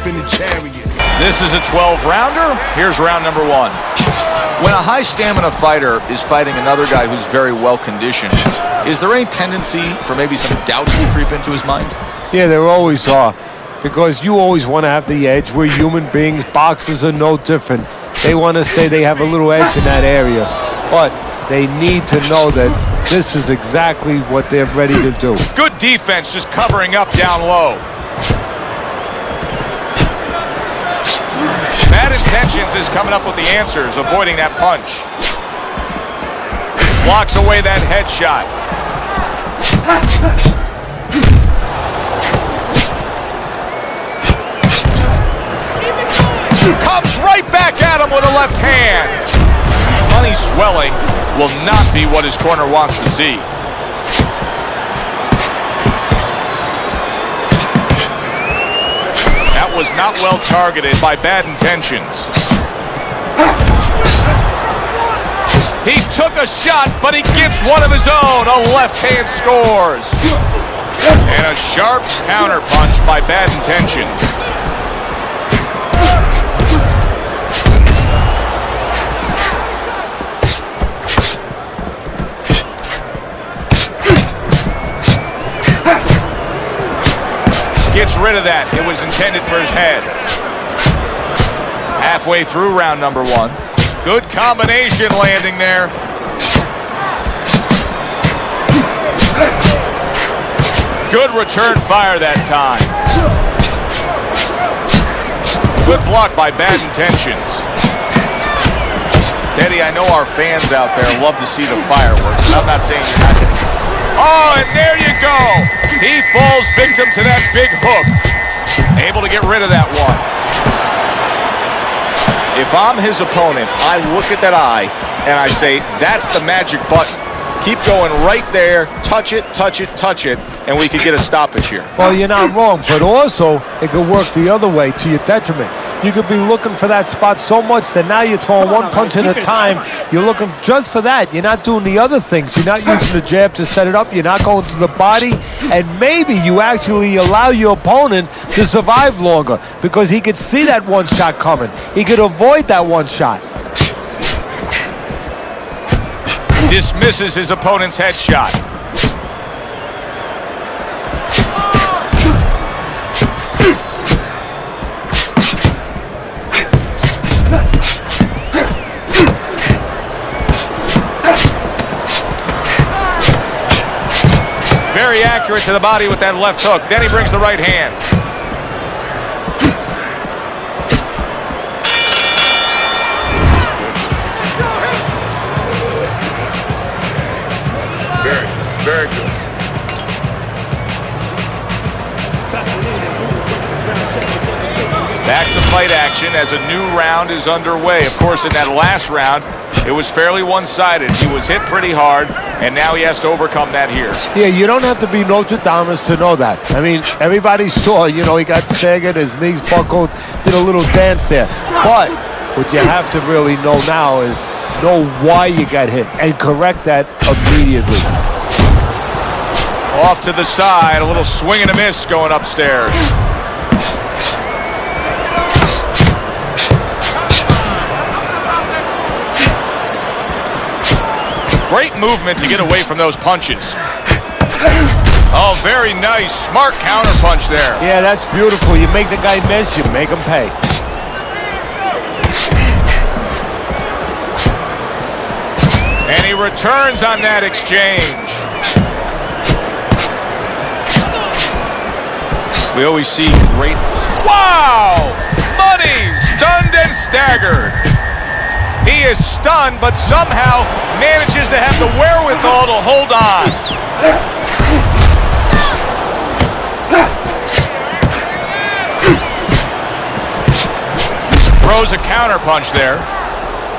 in the chariot. This is a 12-rounder. Here's round number one. When a high-stamina fighter is fighting another guy who's very well-conditioned, is there any tendency for maybe some doubts to creep into his mind? Yeah, there always are. Because you always want to have the edge. We're human beings. Boxers are no different. They want to say they have a little edge in that area. But they need to know that this is exactly what they're ready to do. Good defense, just covering up down low. Bad Intentions is coming up with the answers, avoiding that punch. Blocks away that headshot. Comes right back at him with a left hand. Money swelling will not be what his corner wants to see. That was not well targeted by Bad Intentions. He took a shot, but he gives one of his own. A left hand scores. And a sharp counter punch by Bad Intentions. Gets rid of that. It was intended for his head. Halfway through round number one. Good combination landing there. Good return fire that time. Good block by Bad Intentions. Teddy, I know our fans out there love to see the fireworks. I'm not saying you're not going to. Oh, and there you go. He falls victim to that big hook. Able to get rid of that one. If I'm his opponent, I look at that eye and I say, that's the magic button. Keep going right there, touch it, touch it, touch it, and we could get a stoppage here. Well, you're not wrong, but also it could work the other way to your detriment. You could be looking for that spot so much that now you're throwing one punch at a time. You're looking just for that. You're not doing the other things. You're not using the jab to set it up. You're not going to the body. And maybe you actually allow your opponent to survive longer because he could see that one shot coming. He could avoid that one shot. Dismisses his opponent's headshot. Very accurate to the body with that left hook. Then he brings the right hand. Very good. Back to fight action as a new round is underway. Of course, in that last round, it was fairly one-sided. He was hit pretty hard, and now he has to overcome that here. Yeah, you don't have to be Notre Dame to know that. I mean, everybody saw, you know, he got staggered, his knees buckled, did a little dance there. But what you have to really know now is know why you got hit and correct that immediately. Off to the side, a little swing and a miss going upstairs. Great movement to get away from those punches. Oh, very nice. Smart counter punch there. Yeah, that's beautiful. You make the guy miss, you make him pay. And he returns on that exchange. We always see great... Wow! Money! Stunned and staggered. He is stunned, but somehow manages to have the wherewithal to hold on. Throws a counter punch there.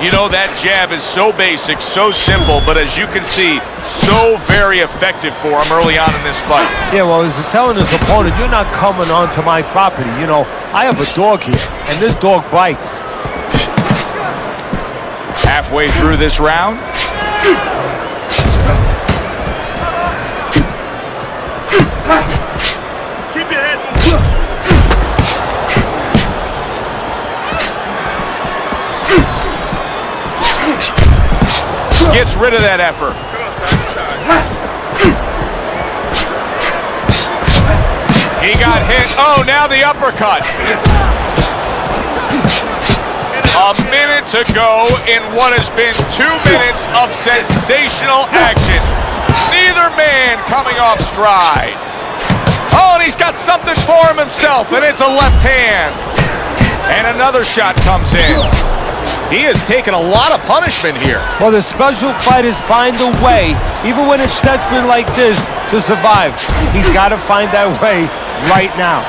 You know, that jab is so basic, so simple, but as you can see, so very effective for him early on in this fight. Yeah, well, he's telling his opponent, you're not coming onto my property. You know, I have a dog here, and this dog bites. Halfway through this round. gets rid of that effort. He got hit. Oh, now the uppercut. A minute to go in what has been 2 minutes of sensational action. Neither man coming off stride. Oh, and he's got something for himself, and it's a left hand. And another shot comes in. He has taken a lot of punishment here. Well, the special fighters find a way, even when it's desperate like this, to survive. He's got to find that way right now.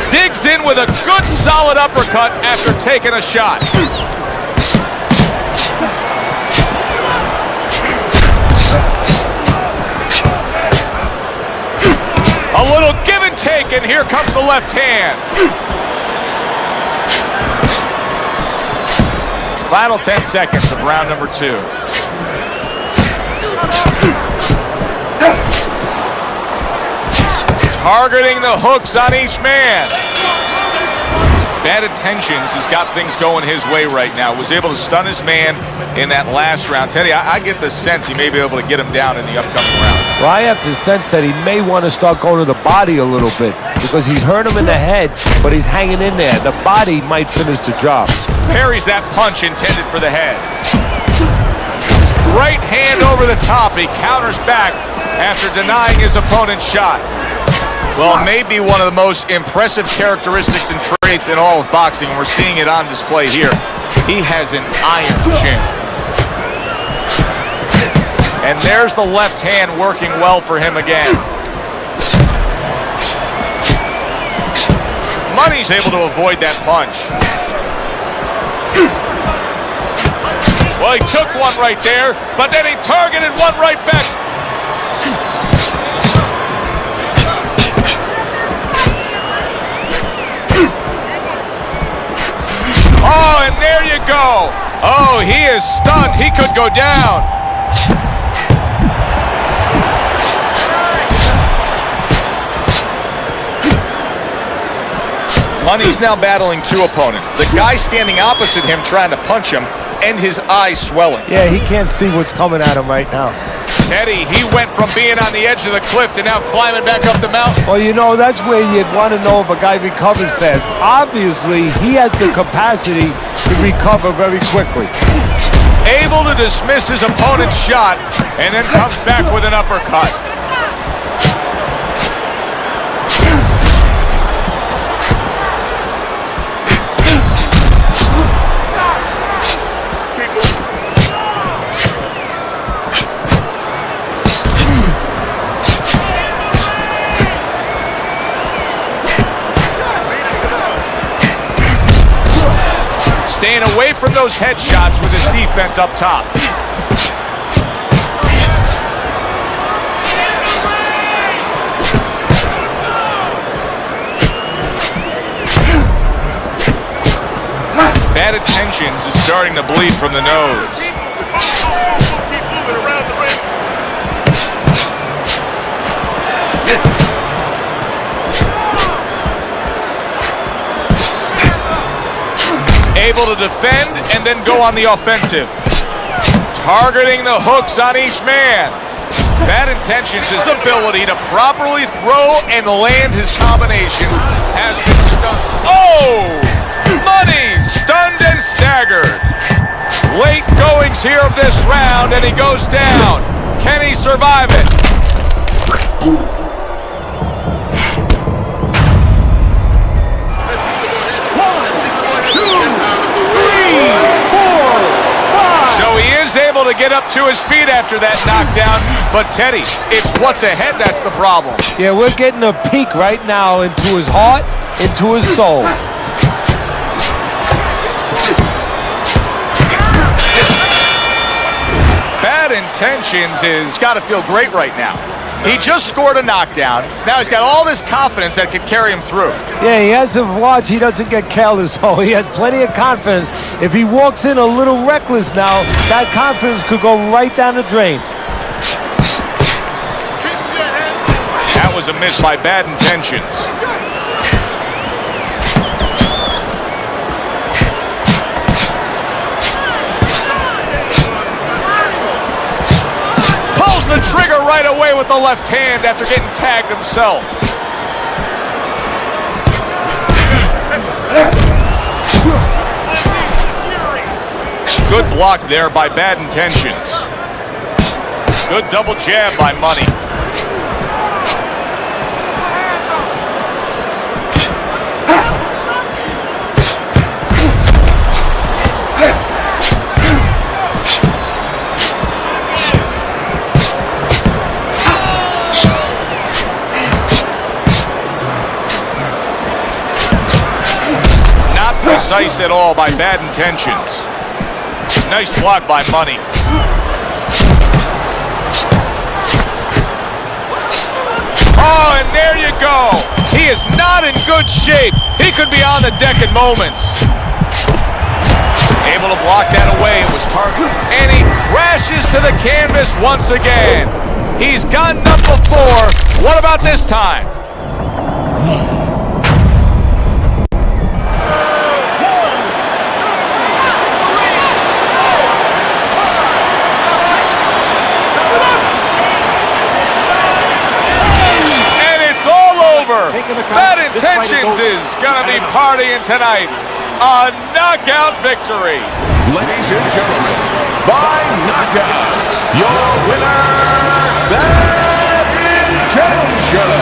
Digs in with a good solid uppercut after taking a shot. A little give and take, and here comes the left hand. Final 10 seconds of round number 2. Targeting the hooks on each man. Bad intentions has got things going his way right now. Was able to stun his man in that last round. Teddy, I get the sense he may be able to get him down in the upcoming round. Well, I have the sense that he may want to start going to the body a little bit because he's hurt him in the head, but he's hanging in there. The body might finish the job. Parries that punch intended for the head. Right hand over the top. He counters back after denying his opponent's shot. Well, it may be one of the most impressive characteristics and traits in all of boxing, and we're seeing it on display here. He has an iron chin. And there's the left hand working well for him again. Money's able to avoid that punch. Well, he took one right there, but then he targeted one right back. Oh, and there you go. Oh, he is stunned. He could go down. Money's now battling 2 opponents. The guy standing opposite him trying to punch him, and his eyes swelling. Yeah, he can't see what's coming at him right now. Teddy, he went from being on the edge of the cliff to now climbing back up the mountain. Well, you know, that's where you'd want to know if a guy recovers fast. Obviously, he has the capacity to recover very quickly. Able to dismiss his opponent's shot, and then comes back with an uppercut. Staying away from those headshots with his defense up top. Bad intentions is starting to bleed from the nose. Able to defend and then go on the offensive. Targeting the hooks on each man. Bad intentions, his ability to properly throw and land his combinations has been stunned. Oh! Money! Stunned and staggered. Late goings here of this round, and he goes down. Can he survive it? Able to get up to his feet after that knockdown, but Teddy, it's what's ahead that's the problem. Yeah, we're getting a peek right now into his heart, into his soul. Bad intentions is got to feel great right now. He just scored a knockdown. Now he's got all this confidence that could carry him through. Yeah, he has to watch he doesn't get careless, so he has plenty of confidence. If he walks in a little reckless now, that confidence could go right down the drain. That was a miss by bad intentions. Pulls the trigger right away with the left hand after getting tagged himself. Good block there by Bad Intentions. Good double jab by Money. Not precise at all by Bad Intentions. Nice block by Money. Oh, and there you go. He is not in good shape. He could be on the deck in moments. Able to block that away. It was targeted. And he crashes to the canvas once again. He's gotten up before. What about this time? Bad Intentions is going to be partying tonight. A knockout victory. Ladies and gentlemen, by knockout, your winner, Bad Intentions.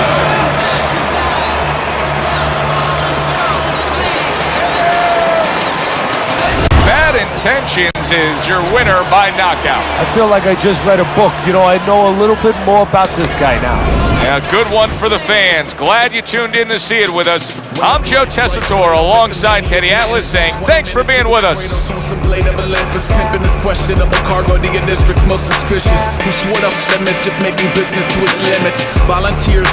Bad Intentions is your winner by knockout. I feel like I just read a book. You know, I know a little bit more about this guy now. Yeah, good one for the fans. Glad you tuned in to see it with us. I'm Joe Tessitore alongside Teddy Atlas saying thanks for being with us. Questionable cargo, the district's most suspicious. Who swore up the mischief, making business to its limits. Volunteers